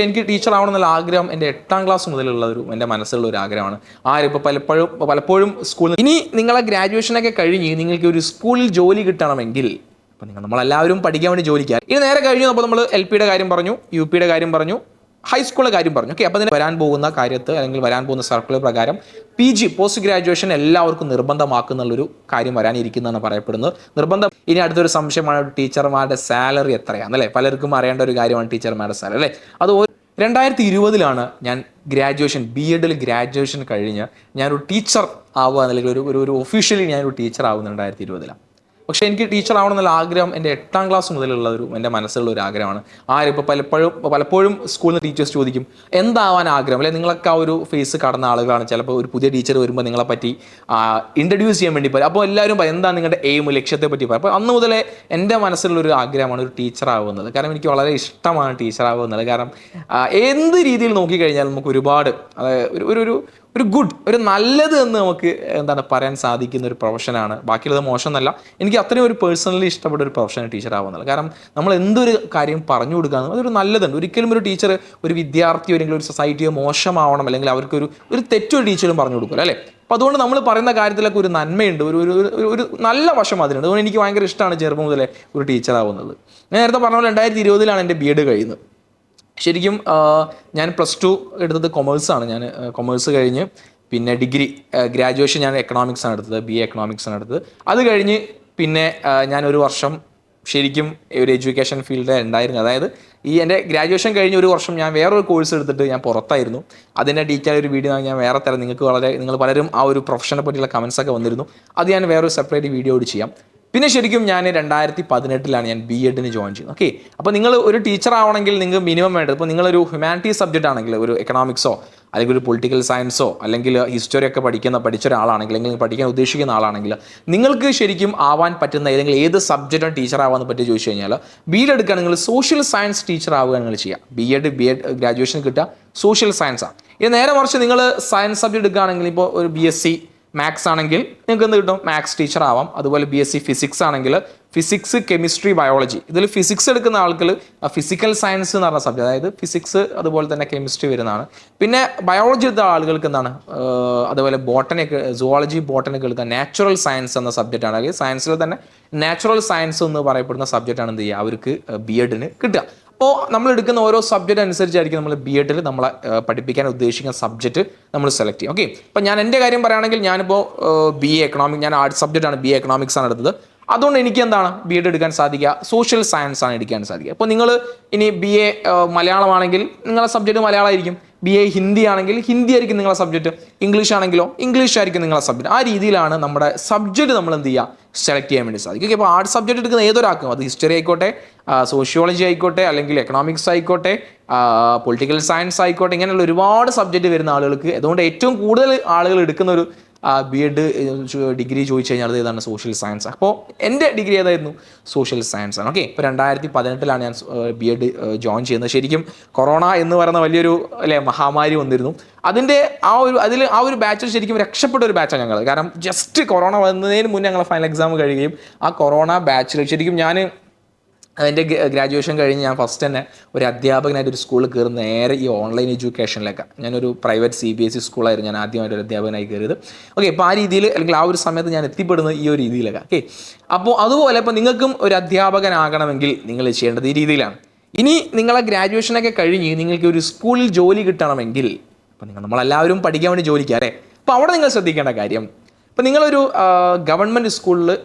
എനിക്ക് ടീച്ചർ ആവണമെന്നുള്ള ആഗ്രഹം എൻ്റെ 8ാം ക്ലാസ് മുതലുള്ള എൻ്റെ മനസ്സിലുള്ള ഒരു ആഗ്രഹമാണ്. ഇപ്പോൾ പലപ്പോഴും സ്കൂളിൽ ഇനി നിങ്ങളെ ഗ്രാജുവേഷനൊക്കെ കഴിഞ്ഞ് നിങ്ങൾക്ക് ഒരു സ്കൂളിൽ ജോലി കിട്ടണമെങ്കിൽ അപ്പോൾ നമ്മളെല്ലാവരും പഠിക്കാൻ വേണ്ടി ജോലിക്കാർ ഇനി നേരെ കഴിഞ്ഞു. അപ്പോൾ നമ്മൾ LPയുടെ കാര്യം പറഞ്ഞു, UPയുടെ കാര്യം പറഞ്ഞു, ഹൈസ്കൂളിലെ കാര്യം പറഞ്ഞു. ഓക്കെ, അപ്പോൾ അതിന് വരാൻ പോകുന്ന കാര്യത്ത് അല്ലെങ്കിൽ വരാൻ പോകുന്ന സർക്കുലർ പ്രകാരം PG പോസ്റ്റ് ഗ്രാജുവേഷൻ എല്ലാവർക്കും നിർബന്ധമാക്കുന്നുള്ളൊരു കാര്യം വരാനിരിക്കുന്നതാണ് പറയപ്പെടുന്നത്. നിർബന്ധം. ഇനി അടുത്തൊരു സംശയമാണ് ടീച്ചർമാരുടെ സാലറി എത്രയാണെന്നല്ലേ, പലർക്കും അറിയേണ്ട ഒരു കാര്യമാണ് ടീച്ചർമാരുടെ സാലറി അല്ലേ. അത് 2020 ഞാൻ ഗ്രാജുവേഷൻ BEdൽ ഗ്രാജുവേഷൻ കഴിഞ്ഞ് ഞാനൊരു ടീച്ചർ ആവുക അല്ലെങ്കിൽ ഒരു ഒഫീഷ്യലി ഞാനൊരു ടീച്ചർ ആവുന്നത് 2020. പക്ഷേ എനിക്ക് ടീച്ചർ ആവണമെന്നുള്ള ആഗ്രഹം എൻ്റെ 8ാം ക്ലാസ് മുതലുള്ള എൻ്റെ മനസ്സിലുള്ള ഒരു ആഗ്രഹമാണ്. ഇപ്പോൾ പലപ്പോഴും സ്കൂളിൽ നിന്ന് ടീച്ചേഴ്സ് ചോദിക്കും എന്താവാൻ ആഗ്രഹം അല്ലെ. നിങ്ങളൊക്കെ ആ ഒരു ഫേസ് കടന്ന ആളുകളാണ്. ചിലപ്പോൾ ഒരു പുതിയ ടീച്ചർ വരുമ്പോൾ നിങ്ങളെ പറ്റി ഇൻട്രൊഡ്യൂസ് ചെയ്യാൻ വേണ്ടി പറയും. അപ്പോൾ എല്ലാവരും എന്താ നിങ്ങളുടെ എയിം, ലക്ഷ്യത്തെ പറ്റി പറയും. അപ്പോൾ അന്ന് മുതലേ എൻ്റെ മനസ്സിലുള്ളൊരു ആഗ്രഹമാണ് ഒരു ടീച്ചർ ആവുന്നത്. കാരണം എനിക്ക് വളരെ ഇഷ്ടമാണ് ടീച്ചർ ആവുന്നത്. കാരണം എന്ത് രീതിയിൽ നോക്കിക്കഴിഞ്ഞാൽ നമുക്ക് ഒരുപാട് ഒരു നല്ലത് എന്ന് നമുക്ക് പറയാൻ സാധിക്കുന്ന ഒരു പ്രൊഫഷനാണ്. ബാക്കിയുള്ളത് മോശമെന്നല്ല, എനിക്ക് അത്രയും ഒരു പേഴ്സണലി ഇഷ്ടപ്പെട്ട ഒരു പ്രൊഫഷനാണ് ടീച്ചർ ആവുന്നത്. കാരണം നമ്മൾ എന്തൊരു കാര്യം പറഞ്ഞു കൊടുക്കുക അതൊരു നല്ലതുണ്ട്. ഒരിക്കലും ഒരു ടീച്ചർ ഒരു വിദ്യാർത്ഥിയോ അല്ലെങ്കിൽ ഒരു സൊസൈറ്റിയോ മോശമാവണം അല്ലെങ്കിൽ അവർക്കൊരു തെറ്റൊരു ടീച്ചറും പറഞ്ഞു കൊടുക്കില്ല അല്ലേ. അപ്പോൾ അതുകൊണ്ട് നമ്മൾ പറയുന്ന കാര്യത്തിലൊക്കെ ഒരു നന്മയുണ്ട്, ഒരു നല്ല വശം അതിനുണ്ട്. അതുകൊണ്ട് എനിക്ക് ഭയങ്കര ഇഷ്ടമാണ് ചെറുപ്പം മുതലേ ഒരു ടീച്ചർ ആവുന്നത്. ഞാൻ നേരത്തെ പറഞ്ഞ പോലെ 2020 എൻ്റെ BEd കഴിയുന്നത്. ശരിക്കും ഞാൻ +2 എടുത്തത് കൊമേഴ്സാണ്. ഞാൻ കൊമേഴ്സ് കഴിഞ്ഞ് പിന്നെ ഡിഗ്രി ഗ്രാജുവേഷൻ ഞാൻ എക്കണോമിക്സാണ് എടുത്തത്, BA എക്കണോമിക്സാണ് എടുത്തത്. അത് കഴിഞ്ഞ് പിന്നെ ഞാനൊരു വർഷം ശരിക്കും ഒരു എഡ്യൂക്കേഷൻ ഫീൽഡ് ഉണ്ടായിരുന്നു. അതായത് എൻ്റെ ഗ്രാജുവേഷൻ കഴിഞ്ഞ് ഒരു വർഷം ഞാൻ വേറൊരു കോഴ്സ് എടുത്തിട്ട് ഞാൻ പുറത്തായിരുന്നു. അതിൻ്റെ ഡീറ്റെയിൽ ഒരു വീഡിയോ ഞാൻ വേറെ തരാം. നിങ്ങൾ പലരും ആ ഒരു പ്രൊഫഷനെ പറ്റിയുള്ള കമൻസൊക്കെ വന്നിരുന്നു. അത് ഞാൻ വേറൊരു സെപ്പറേറ്റ് വീഡിയോ കൂടി ചെയ്യാം. പിന്നെ ശരിക്കും ഞാൻ 2018 ഞാൻ BEdന് ജോയിൻ ചെയ്യുന്നത്. ഓക്കെ, അപ്പോൾ നിങ്ങൾ ഒരു ടീച്ചർ ആവണമെങ്കിൽ നിങ്ങൾക്ക് മിനിമം വേണ്ടത്, ഇപ്പോൾ നിങ്ങളൊരു ഹ്യൂമാനിറ്റീസ് സബ്ജക്റ്റ് ആണെങ്കിൽ, ഒരു എക്കണോമിക്സോ അല്ലെങ്കിൽ ഒരു പൊളിറ്റിക്കൽ സയൻസോ അല്ലെങ്കിൽ ഹിസ്റ്ററി ഒക്കെ പഠിച്ച ഒരാളാണെങ്കിൽ അല്ലെങ്കിൽ പഠിക്കാൻ ഉദ്ദേശിക്കുന്ന ആളാണെങ്കിൽ നിങ്ങൾക്ക് ശരിക്കും ആവാൻ പറ്റുന്ന ഏത് സബ്ജക്റ്റാണ് ടീച്ചർ ആവാൻ പറ്റി ചോദിച്ചു കഴിഞ്ഞാൽ BEd എടുക്കുക, നിങ്ങൾ സോഷ്യൽ സയൻസ് ടീച്ചർ ആവുക നിങ്ങൾ ചെയ്യുക. BEd ഗ്രാജുവേഷൻ കിട്ടുക സോഷ്യൽ സയൻസാണ്. ഇത് നേരെ മറിച്ച് നിങ്ങൾ സയൻസ് സബ്ജക്റ്റ് എടുക്കുകയാണെങ്കിൽ ഇപ്പോൾ ഒരു BSc മാത്സ് ആണെങ്കിൽ നിങ്ങൾക്ക് എന്ത് കിട്ടും, മാത്സ് ടീച്ചർ ആവാം. അതുപോലെ BSc ഫിസിക്സ് ആണെങ്കിൽ ഫിസിക്സ്, കെമിസ്ട്രി, ബയോളജി. ഇതിൽ ഫിസിക്സ് എടുക്കുന്ന ആൾക്ക് ഫിസിക്കൽ സയൻസ് എന്ന് പറഞ്ഞ സബ്ജക്ട്, അതായത് ഫിസിക്സ് അതുപോലെ തന്നെ കെമിസ്ട്രി വരുന്നതാണ്. പിന്നെ ബയോളജി എടുത്ത ആളുകൾക്ക് എന്താണ്, അതുപോലെ ബോട്ടണിക്ക്, സുവോളജി, ബോട്ടണിക്ക് എടുക്കുക നാച്ചുറൽ സയൻസ് എന്ന സബ്ജക്റ്റാണ്. അല്ലെങ്കിൽ സയൻസിൽ തന്നെ നാച്ചുറൽ സയൻസ് എന്ന് പറയപ്പെടുന്ന സബ്ജക്റ്റാണ് എന്ത് ചെയ്യുക അവർക്ക് BEdന് കിട്ടുക. അപ്പോൾ നമ്മൾ എടുക്കുന്ന ഓരോ സബ്ജക്റ്റ് അനുസരിച്ചായിരിക്കും നമ്മൾ BEdൽ നമ്മളെ പഠിപ്പിക്കാൻ ഉദ്ദേശിക്കുന്ന സബ്ജക്റ്റ് നമ്മൾ സെലക്ട് ചെയ്യും. ഓക്കെ, അപ്പോൾ ഞാൻ എൻ്റെ കാര്യം പറയുകയാണെങ്കിൽ ഞാനിപ്പോൾ BA എക്കണോമിക്സ്, ഞാൻ ആർട്സ് സബ്ജക്റ്റാണ്, BA എക്കണോമിക്സ് ആണ് എടുത്തത്. അതുകൊണ്ട് എനിക്ക് എന്താണ് BEd എടുക്കാൻ സാധിക്കുക, സോഷ്യൽ സയൻസ് ആണ് എടുക്കാൻ സാധിക്കുക. അപ്പോൾ നിങ്ങൾ ഇനി BA മലയാളമാണെങ്കിൽ നിങ്ങളുടെ സബ്ജക്റ്റ് മലയാളമായിരിക്കും, BA ഹിന്ദി ആണെങ്കിൽ ഹിന്ദി ആയിരിക്കും നിങ്ങളുടെ സബ്ജക്റ്റ്, ഇംഗ്ലീഷ് ആണെങ്കിലോ ഇംഗ്ലീഷ് ആയിരിക്കും നിങ്ങളുടെ സബ്ജക്റ്റ്. ആ രീതിയിലാണ് നമ്മുടെ സബ്ജക്റ്റ് നമ്മൾ എന്ത് ചെയ്യുക സെലക്ട് ചെയ്യാൻ വേണ്ടി സാധിക്കും. ഓക്കെ, അപ്പോൾ ആർട്സ് സബ്ജക്റ്റ് എടുക്കുന്ന ഏതൊരാൾക്കും, അത് ഹിസ്റ്ററി ആയിക്കോട്ടെ, സോഷ്യോളജി ആയിക്കോട്ടെ, അല്ലെങ്കിൽ എക്കണോമിക്സ് ആയിക്കോട്ടെ, പൊളിറ്റിക്കൽ സയൻസ് ആയിക്കോട്ടെ, ഇങ്ങനെയുള്ള ഒരുപാട് സബ്ജക്റ്റ് വരുന്ന ആളുകൾക്ക്, അതുകൊണ്ട് ഏറ്റവും കൂടുതൽ ആളുകൾ എടുക്കുന്ന ഒരു BEd ഡിഗ്രി ചോദിച്ചു കഴിഞ്ഞാൽ അത് ഏതാണ്, സോഷ്യൽ സയൻസ്. അപ്പോൾ എൻ്റെ ഡിഗ്രി ഏതായിരുന്നു, സോഷ്യൽ സയൻസ് ആണ്. ഓക്കെ, ഇപ്പോൾ 2018 ഞാൻ BEd ജോയിൻ ചെയ്യുന്നത്. ശരിക്കും കൊറോണ എന്ന് പറയുന്ന വലിയൊരു മഹാമാരി വന്നിരുന്നു. അതിൻ്റെ ആ ഒരു ബാച്ചിൽ ശരിക്കും രക്ഷപ്പെട്ട ഒരു ബാച്ചാണ് ഞങ്ങൾ. കാരണം ജസ്റ്റ് കൊറോണ വന്നതിന് മുന്നേ ഞങ്ങൾ ഫൈനൽ എക്സാം കഴിയുകയും ആ കൊറോണ ബാച്ചിൽ ശരിക്കും ഞാൻ എൻ്റെ ഗ്രാജുവേഷൻ കഴിഞ്ഞ് ഞാൻ ഫസ്റ്റ് തന്നെ ഒരു അധ്യാപകനായിട്ട് ഒരു സ്കൂളിൽ കയറുന്ന നേരെ ഈ ഓൺലൈൻ എഡ്യൂക്കേഷനിലേക്ക്. ഞാനൊരു പ്രൈവറ്റ് CBSE സ്കൂളായിരുന്നു ഞാൻ ആദ്യമായിട്ട് ഒരു അധ്യാപകനായി കയറിയത്. ഓക്കെ, ഇപ്പോൾ ആ രീതിയിൽ അല്ലെങ്കിൽ ആ ഒരു സമയത്ത് ഞാൻ എത്തിപ്പെടുന്നത് ഈ ഒരു രീതിയിലൊക്കെ. ഓക്കെ, അപ്പോൾ അതുപോലെ ഇപ്പോൾ നിങ്ങൾക്കും ഒരു അധ്യാപകനാകണമെങ്കിൽ നിങ്ങൾ ചെയ്യേണ്ടത് ഈ രീതിയിലാണ്. ഇനി നിങ്ങളെ ഗ്രാജുവേഷനൊക്കെ കഴിഞ്ഞ് നിങ്ങൾക്ക് ഒരു സ്കൂളിൽ ജോലി കിട്ടണമെങ്കിൽ, അപ്പോൾ നമ്മളെല്ലാവരും പഠിക്കാൻ വേണ്ടി ജോലിക്കാം അല്ലേ. അപ്പോൾ അവിടെ നിങ്ങൾ ശ്രദ്ധിക്കേണ്ട കാര്യം, ഇപ്പോൾ നിങ്ങളൊരു ഗവൺമെൻറ് സ്കൂളിൽ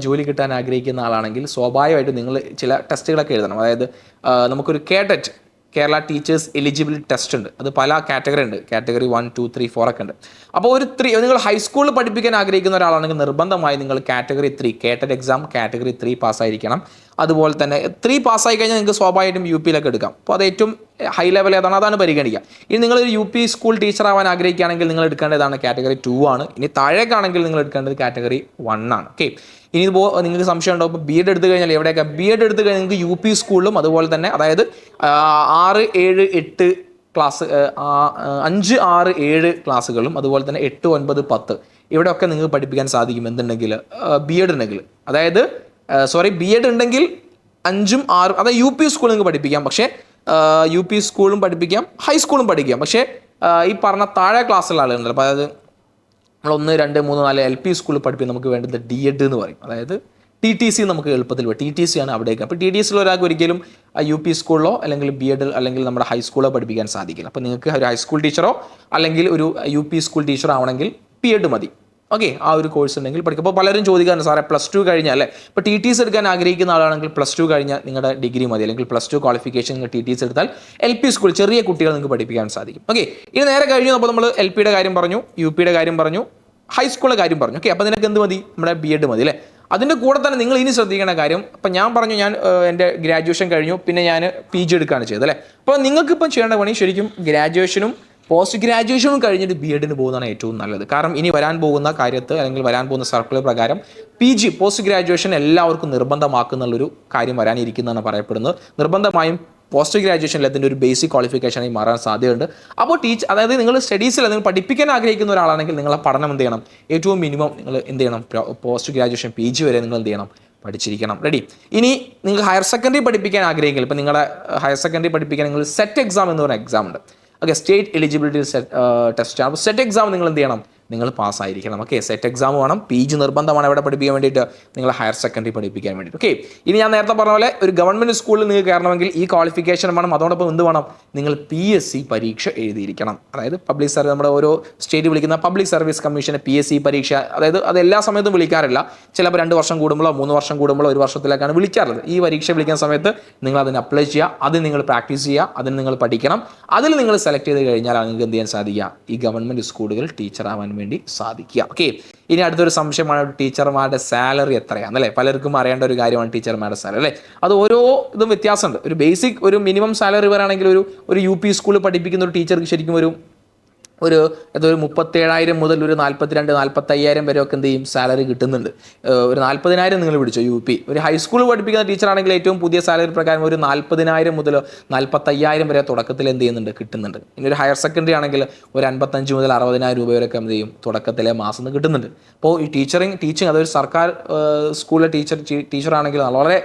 ജോലി കിട്ടാൻ ആഗ്രഹിക്കുന്ന ആളാണെങ്കിൽ സ്വാഭാവികമായിട്ടും നിങ്ങൾ ചില ടെസ്റ്റുകളൊക്കെ എഴുതണം. അതായത് നമുക്കൊരു KTET, Kerala teachers eligibility test ഉണ്ട്. അത് പല കാറ്റഗറി ഉണ്ട്, കാറ്റഗറി 1, 2, 3, 4 ഒക്കെ ഉണ്ട്. അപ്പോൾ നിങ്ങൾ ഹൈസ്കൂളിൽ പഠിപ്പിക്കാൻ ആഗ്രഹിക്കുന്ന ഒരാളാണെങ്കിൽ നിർബന്ധമായി നിങ്ങൾ കാറ്റഗറി 3 KTET എക്സാം കാറ്റഗറി 3 പാസ്സായിരിക്കണം. അതുപോലെ തന്നെ 3 പാസ്സായി കഴിഞ്ഞാൽ നിങ്ങൾക്ക് സ്വാഭാവികമായിട്ടും UPയിലൊക്കെ എടുക്കാം. അപ്പോൾ അത് ഏറ്റവും ഹൈ ലെവൽ അതാണ് പരിഗണിക്കുക. ഇനി നിങ്ങളൊരു UP സ്കൂൾ ടീച്ചർ ആവാൻ ആഗ്രഹിക്കുകയാണെങ്കിൽ നിങ്ങൾ എടുക്കേണ്ടതാണ് കാറ്റഗറി 2 ആണ്. ഇനി താഴേക്കാണെങ്കിൽ നിങ്ങൾ എടുക്കേണ്ടത് കാറ്റഗറി 1 ആണ്. ഓക്കെ, ഇനി ഇപ്പോൾ നിങ്ങൾക്ക് സംശയം ഉണ്ടാവും, ഇപ്പോൾ BEd എടുത്തു കഴിഞ്ഞാൽ എവിടെയൊക്കെ BEd എടുത്തു കഴിഞ്ഞാൽ നിങ്ങൾക്ക് UP സ്കൂളിലും അതുപോലെ തന്നെ അതായത് 6, 7, 8 ക്ലാസ് 5, 6, 7 ക്ലാസ്സുകളും അതുപോലെ തന്നെ 8, 9, 10 ഇവിടെയൊക്കെ നിങ്ങൾക്ക് പഠിപ്പിക്കാൻ സാധിക്കും. എന്തുണ്ടെങ്കിൽ BEd ഉണ്ടെങ്കിൽ, അതായത് BEd ഉണ്ടെങ്കിൽ 5, 6 അതായത് UP സ്കൂളിൽ നിങ്ങൾക്ക് പഠിപ്പിക്കാം. പക്ഷേ യു പി സ്കൂളും പഠിപ്പിക്കാം, ഹൈസ്കൂളും പഠിക്കാം. പക്ഷേ ഈ പറഞ്ഞ താഴെ ക്ലാസ്സിലുള്ള ആളുകളുണ്ടല്ലോ, അപ്പോൾ അതായത് നമ്മൾ 1, 2, 3, 4 എൽ പി സ്കൂളിൽ പഠിപ്പിക്കാൻ നമുക്ക് വേണ്ടത് DED എന്ന് പറയും. അതായത് TTC നമുക്ക് എളുപ്പത്തിൽ വരും. TTC ആണ് അവിടേക്ക്. അപ്പോൾ TTCയിൽ ഒരാൾക്ക് ഒരിക്കലും UP സ്കൂളിലോ അല്ലെങ്കിൽ BED അല്ലെങ്കിൽ നമ്മുടെ ഹൈസ്കൂളോ പഠിപ്പിക്കാൻ സാധിക്കില്ല. അപ്പോൾ നിങ്ങൾക്ക് ഒരു ഹൈസ്കൂൾ ടീച്ചറോ അല്ലെങ്കിൽ ഒരു UP സ്കൂൾ ടീച്ചറോ ആവണമെങ്കിൽ BED മതി. ഓക്കെ, ആ ഒരു കോഴ്സ് ഉണ്ടെങ്കിൽ പഠിക്കും. അപ്പോൾ പലരും ചോദിക്കാറുണ്ട്, സാറേ +2 കഴിഞ്ഞാൽ അല്ലേ, ഇപ്പോൾ TTC എടുക്കാൻ ആഗ്രഹിക്കുന്ന ആളാണെങ്കിൽ +2 കഴിഞ്ഞാൽ നിങ്ങളുടെ ഡിഗ്രി മതി, അല്ലെങ്കിൽ +2 ക്വാളിഫിക്കേഷൻ നിങ്ങൾ TTC എടുത്താൽ LP സ്കൂൾ ചെറിയ കുട്ടികൾ നിങ്ങൾക്ക് പഠിപ്പിക്കാൻ സാധിക്കും. ഓക്കെ, ഇനി നേരെ കഴിഞ്ഞു. അപ്പോൾ നമ്മൾ LPയുടെ കാര്യം പറഞ്ഞു, UPയുടെ കാര്യം പറഞ്ഞു, ഹൈസ്കൂളിലെ കാര്യം പറഞ്ഞു. ഓക്കെ, അപ്പോൾ നിനക്ക് എന്ത് മതി? നമ്മുടെ BED മതി അല്ലേ. അതിൻ്റെ കൂടെ തന്നെ നിങ്ങൾ ഇനി ശ്രദ്ധിക്കേണ്ട കാര്യം, അപ്പം ഞാൻ പറഞ്ഞു ഞാൻ എൻ്റെ ഗ്രാജുവേഷൻ കഴിഞ്ഞു, പിന്നെ ഞാൻ PG എടുക്കുകയാണ് ചെയ്തത് അല്ലേ. അപ്പോൾ നിങ്ങൾക്കിപ്പം ചെയ്യേണ്ട പണി ശരിക്കും ഗ്രാജുവേഷനും പോസ്റ്റ് ഗ്രാജുവേഷനും കഴിഞ്ഞിട്ട് BEDന് പോകുന്നതാണ് ഏറ്റവും നല്ലത്. കാരണം ഇനി വരാൻ പോകുന്ന കാര്യത്ത് അല്ലെങ്കിൽ വരാൻ പോകുന്ന സർക്കുലർ പ്രകാരം PG പോസ്റ്റ് ഗ്രാജുവേഷൻ എല്ലാവർക്കും നിർബന്ധമാക്കുന്നുള്ളൊരു കാര്യം വരാനിരിക്കുന്നതാണ് പറയപ്പെടുന്നത്. നിർബന്ധമായും പോസ്റ്റ് ഗ്രാജുവേഷനിൽ അതിൻ്റെ ഒരു ബേസിക് ക്വാളിഫിക്കേഷനായി മാറാൻ സാധ്യതയുണ്ട്. അപ്പോൾ അതായത് നിങ്ങൾ സ്റ്റഡീസിൽ നിങ്ങൾ പഠിപ്പിക്കാൻ ആഗ്രഹിക്കുന്ന ഒരാളാണെങ്കിൽ നിങ്ങളെ പഠനം എന്ത് ചെയ്യണം? ഏറ്റവും മിനിമം നിങ്ങൾ എന്ത് ചെയ്യണം? പോസ്റ്റ് ഗ്രാജുവേഷൻ PG വരെ നിങ്ങൾ എന്ത് ചെയ്യണം? പഠിച്ചിരിക്കണം. റെഡി. ഇനി നിങ്ങൾ ഹയർ സെക്കൻഡറി പഠിപ്പിക്കാൻ ആഗ്രഹിക്കില്ല. ഇപ്പോൾ നിങ്ങളുടെ ഹയർ സെക്കൻഡറി പഠിപ്പിക്കാൻ നിങ്ങൾ സെറ്റ് എക്സാം എന്ന് പറയുന്ന എക്സാം ഉണ്ട്. ഓക്കെ, സ്റ്റേറ്റ് എലിജിബിലിറ്റി ടെസ്റ്റ് ആണ്. അപ്പോൾ സെറ്റ് എക്സാം നിങ്ങൾ എന്ത് ചെയ്യണം? നിങ്ങൾ പാസ്സായിരിക്കണം. ഓക്കെ, സെറ്റ് എക്സാം വേണം. PG നിർബന്ധമാണ് എവിടെ പഠിപ്പിക്കാൻ വേണ്ടിയിട്ട്? നിങ്ങൾ ഹയർ സെക്കൻഡറി പഠിപ്പിക്കാൻ വേണ്ടിയിട്ട്. ഓക്കെ, ഇനി ഞാൻ നേരത്തെ പറഞ്ഞ പോലെ ഒരു ഗവൺമെൻറ് സ്കൂളിൽ നിങ്ങൾക്ക് കയറണമെങ്കിൽ ഈ ക്വാളിഫിക്കേഷൻ വേണം. അതോടൊപ്പം എന്ത് വേണം? നിങ്ങൾ PSC പരീക്ഷ എഴുതിയിരിക്കണം. അതായത് പബ്ലിക് സർവീസ്, നമ്മുടെ ഓരോ സ്റ്റേറ്റ് വിളിക്കുന്ന പബ്ലിക് സർവീസ് കമ്മീഷന് PSC പരീക്ഷ, അതായത് അത് എല്ലാ സമയത്തും വിളിക്കാറില്ല. ചിലപ്പോൾ 2 വർഷം കൂടുമ്പോഴോ 3 വർഷം കൂടുമ്പോഴോ 1 വർഷത്തിലേക്കാണ് വിളിക്കാറുള്ളത്. ഈ പരീക്ഷ വിളിക്കുന്ന സമയത്ത് നിങ്ങൾ അതിന് അപ്ലൈ ചെയ്യുക, അതിന് നിങ്ങൾ പ്രാക്ടീസ് ചെയ്യുക, അതിന് നിങ്ങൾ പഠിക്കണം. അതിൽ നിങ്ങൾ സെലക്ട് ചെയ്ത് കഴിഞ്ഞാൽ നിങ്ങൾക്ക് എന്ത് ചെയ്യാൻ സാധിക്കുക? ഈ ഗവൺമെൻറ് സ്കൂളുകൾ ടീച്ചറാവാൻ വേണ്ടി സാധിക്കുക. ഓക്കെ, ഇനി അടുത്തൊരു സംശയമാണ് ടീച്ചർമാരുടെ സാലറി എത്രയാണെന്നല്ലേ. പലർക്കും അറിയേണ്ട ഒരു കാര്യമാണ് ടീച്ചർമാരുടെ സാലറി അല്ലേ. അത് ഓരോ ഇതും വ്യത്യാസമുണ്ട്. ഒരു ബേസിക് ഒരു മിനിമം സാലറി വരാണെങ്കിൽ ഒരു UP സ്കൂളിൽ പഠിപ്പിക്കുന്ന ഒരു ടീച്ചർക്ക് ശരിക്കും ഒരു 37,000 മുതൽ ഒരു 42,000-45,000 വരെ ഒക്കെ എന്ത് ചെയ്യും? സാലറി കിട്ടുന്നുണ്ട്. ഒരു 40,000 നിങ്ങൾ പിടിച്ചോ UP. ഒരു ഹൈസ്കൂൾ പഠിപ്പിക്കുന്ന ടീച്ചറാണെങ്കിൽ ഏറ്റവും പുതിയ സാലറി പ്രകാരം ഒരു 40,000 മുതൽ 45,000 വരെ തുടക്കത്തിൽ എന്ത് ചെയ്യുന്നുണ്ട്? കിട്ടുന്നുണ്ട്. ഇനി ഒരു ഹയർ സെക്കൻഡറി ആണെങ്കിൽ ഒരു 55 മുതൽ 60,000 രൂപ വരെയൊക്കെ എന്ത് ചെയ്യും? തുടക്കത്തിലെ മാസം കിട്ടുന്നുണ്ട്. അപ്പോൾ ഈ ടീച്ചിങ് അതൊരു സർക്കാർ സ്കൂളിലെ ടീച്ചറാണെങ്കിൽ വളരെ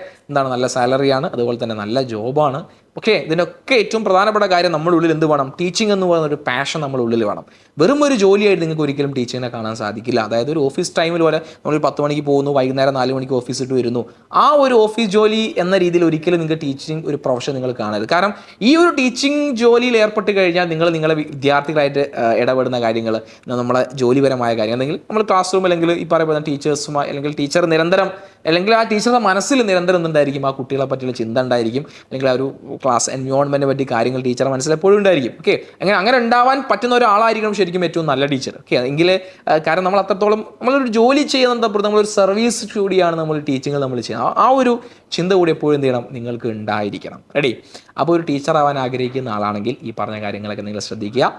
നല്ല സാലറിയാണ്, അതുപോലെ തന്നെ നല്ല ജോബാണ്. ഓക്കെ, ഇതിനൊക്കെ ഏറ്റവും പ്രധാനപ്പെട്ട കാര്യം നമ്മുടെ ഉള്ളിൽ എന്ത് വേണം? ടീച്ചിങ് എന്ന് പറയുന്ന ഒരു പാഷൻ നമ്മുടെ ഉള്ളിൽ വേണം. വെറും ഒരു ജോലിയായിട്ട് നിങ്ങൾക്ക് ഒരിക്കലും ടീച്ചിങ്ങിനെ കാണാൻ സാധിക്കില്ല. അതായത് ഒരു ഓഫീസ് ടൈമിൽ പോലെ നമ്മൾ 10 മണിക്ക് പോകുന്നു, വൈകുന്നേരം 4 മണിക്ക് ഓഫീസ് ഇട്ട് വരുന്നു. ആ ഒരു ഓഫീസ് ജോലി എന്ന രീതിയിൽ ഒരിക്കലും നിങ്ങൾക്ക് ടീച്ചിങ് ഒരു പ്രൊഫഷൻ നിങ്ങൾ കാണരുത്. കാരണം ഈ ഒരു ടീച്ചിങ് ജോലിയിൽ ഏർപ്പെട്ട് കഴിഞ്ഞാൽ നിങ്ങളെ വിദ്യാർത്ഥികളായിട്ട് ഇടപെടുന്ന കാര്യങ്ങൾ, നമ്മളെ ജോലിപരമായ കാര്യങ്ങൾ, അല്ലെങ്കിൽ നമ്മൾ ക്ലാസ് റൂം അല്ലെങ്കിൽ ഈ പറയുന്ന ടീച്ചേഴ്സുമായി അല്ലെങ്കിൽ ടീച്ചർ നിരന്തരം അല്ലെങ്കിൽ ആ ടീച്ചറുടെ മനസ്സിൽ നിരന്തരം എന്തുണ്ടായിരിക്കും? ആ കുട്ടികളെ പറ്റിയുള്ള ചിന്ത ഉണ്ടായിരിക്കും, അല്ലെങ്കിൽ ആ ഒരു ക്ലാസ് എൻവയോൺമെൻറ്റിനെ പറ്റി കാര്യങ്ങൾ ടീച്ചറുടെ മനസ്സിൽ എപ്പോഴും ഉണ്ടായിരിക്കും. ഓക്കെ, അങ്ങനെ ഉണ്ടാവാൻ പറ്റുന്ന ഒരാളായിരിക്കണം ശരിക്കും ഏറ്റവും നല്ല ടീച്ചർ. ഓക്കെ, എങ്കിൽ കാരണം നമ്മൾ അത്രത്തോളം നമ്മളൊരു ജോലി ചെയ്യുന്നതപ്പുറം നമ്മളൊരു സർവീസ് കൂടിയാണ് നമ്മൾ ടീച്ചിങ്ങിൽ നമ്മൾ ചെയ്യുന്നത്. ആ ഒരു ചിന്ത കൂടി എപ്പോഴും എന്ത് ചെയ്യണം? നിങ്ങൾക്ക് ഉണ്ടായിരിക്കണം. റെഡി. അപ്പോൾ ഒരു ടീച്ചർ ആവാൻ ആഗ്രഹിക്കുന്ന ആളാണെങ്കിൽ ഈ പറഞ്ഞ കാര്യങ്ങളൊക്കെ നിങ്ങൾ ശ്രദ്ധിക്കുക.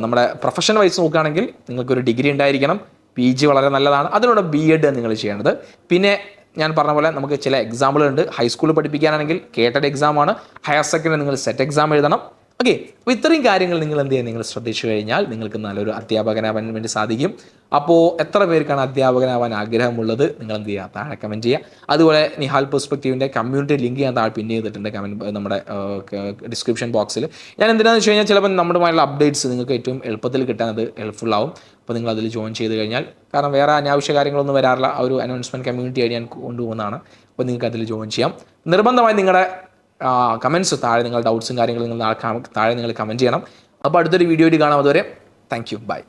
നമ്മുടെ പ്രൊഫഷൻ വൈസ് നോക്കുകയാണെങ്കിൽ നിങ്ങൾക്കൊരു ഡിഗ്രി ഉണ്ടായിരിക്കണം. PG വളരെ നല്ലതാണ്. അതിലൂടെ BED നിങ്ങൾ ചെയ്യേണ്ടത്. പിന്നെ ഞാൻ പറഞ്ഞ പോലെ നമുക്ക് ചില എക്സാമ്പിളുണ്ട്. ഹൈസ്കൂളിൽ പഠിപ്പിക്കാനാണെങ്കിൽ കേട്ടഡ് എക്സാമാണ്. ഹയർ സെക്കൻഡറി നിങ്ങൾ സെറ്റ് എക്സാം എഴുതണം. ഓക്കെ, അപ്പോൾ ഇത്രയും കാര്യങ്ങൾ നിങ്ങൾ എന്ത് ചെയ്യുക? നിങ്ങൾ ശ്രദ്ധിച്ചു കഴിഞ്ഞാൽ നിങ്ങൾക്ക് നല്ലൊരു അധ്യാപകനാവാൻ വേണ്ടി സാധിക്കും. അപ്പോൾ എത്ര പേർക്കാണ് അധ്യാപകനാവാൻ ആഗ്രഹമുള്ളത്? നിങ്ങൾ എന്ത് ചെയ്യുക? താഴെ കമൻറ്റ് ചെയ്യുക. അതുപോലെ നിഹാൽ പെർസ്പെക്റ്റീവിൻ്റെ കമ്മ്യൂണിറ്റി ലിങ്ക് ഞാൻ താഴെ പിൻ ചെയ്തിട്ടുണ്ട് നമ്മുടെ ഡിസ്ക്രിപ്ഷൻ ബോക്സിൽ. ഞാൻ എന്തിനാണെന്ന് വെച്ച് കഴിഞ്ഞാൽ ചിലപ്പോൾ നമ്മുടെമായുള്ള അപ്ഡേറ്റ്സ് നിങ്ങൾക്ക് ഏറ്റവും എളുപ്പത്തിൽ കിട്ടാൻ അത് ഹെൽപ്ഫുൾ ആവും. അപ്പോൾ നിങ്ങൾ അതിൽ ജോയിൻ ചെയ്ത് കഴിഞ്ഞാൽ, കാരണം വേറെ അനാവശ്യ കാര്യങ്ങളൊന്നും വരാറില്ല, ആ ഒരു അനൗൺസ്മെൻറ്റ് കമ്മ്യൂണിറ്റി ആയി ഞാൻ കൊണ്ടുപോകുന്നതാണ്. അപ്പോൾ നിങ്ങൾക്ക് അതിൽ ജോയിൻ ചെയ്യാം. നിർബന്ധമായി നിങ്ങളുടെ കമൻറ്റ്സ് താഴെ, നിങ്ങളുടെ ഡൗട്ട്സും കാര്യങ്ങളും താഴെ നിങ്ങൾ കമൻറ്റ് ചെയ്യണം. അപ്പോൾ അടുത്തൊരു വീഡിയോയിൽ കാണാം. അതുവരെ താങ്ക് യു, ബൈ.